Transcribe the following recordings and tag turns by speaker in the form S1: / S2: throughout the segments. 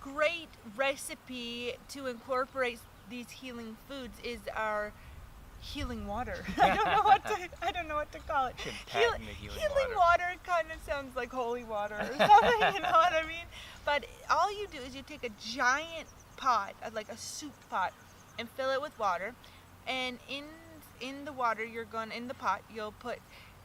S1: great recipe to incorporate these healing foods is our healing water. I don't know what to call it.
S2: Healing
S1: water kind of sounds like holy water or something, you know what I mean? But all you do is you take a giant pot, like a soup pot, and fill it with water. And in the water, in the pot, you'll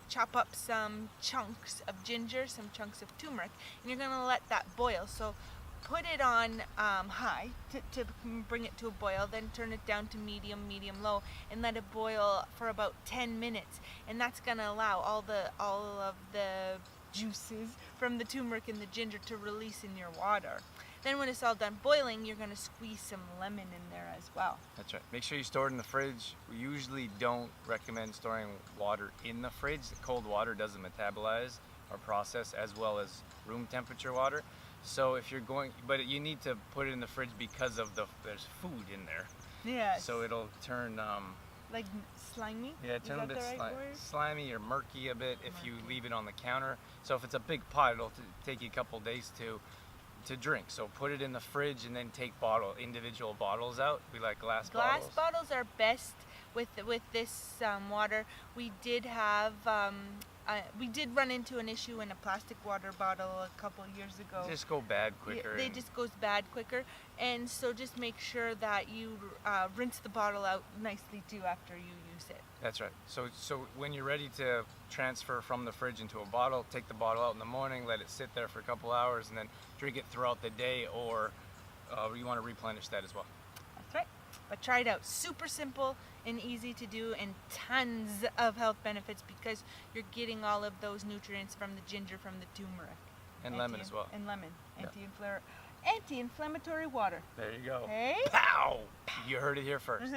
S1: chop up some chunks of ginger, some chunks of turmeric, and you're gonna let that boil. So put it on high to bring it to a boil, then turn it down to medium low, and let it boil for about 10 minutes. And that's gonna allow all of the juices from the turmeric and the ginger to release in your water. Then when it's all done boiling, you're gonna squeeze some lemon in there as well.
S2: That's right. Make sure you store it in the fridge. We usually don't recommend storing water in the fridge. The cold water doesn't metabolize or process as well as room temperature water. So if you're but you need to put it in the fridge because there's food in there.
S1: Yes.
S2: So it'll turn
S1: like slimy?
S2: Yeah, turn a bit slimy or murky a bit if you leave it on the counter. So if it's a big pot, it'll take you a couple days to drink. So put it in the fridge and then take individual bottles out. We like glass bottles.
S1: Glass bottles are best with this water. We did have we did run into an issue in a plastic water bottle a couple years ago.
S2: They just go bad quicker.
S1: They just goes bad quicker, and so just make sure that you rinse the bottle out nicely too after you use it.
S2: That's right. So when you're ready to transfer from the fridge into a bottle, take the bottle out in the morning, let it sit there for a couple hours, and then drink it throughout the day, or you want to replenish that as well.
S1: That's right. But try it out. Super simple and easy to do, and tons of health benefits because you're getting all of those nutrients from the ginger, from the turmeric.
S2: And lemon as well.
S1: And lemon.
S2: Yeah.
S1: Anti-inflammatory water.
S2: There you go.
S1: Hey?
S2: Pow! You heard it here first.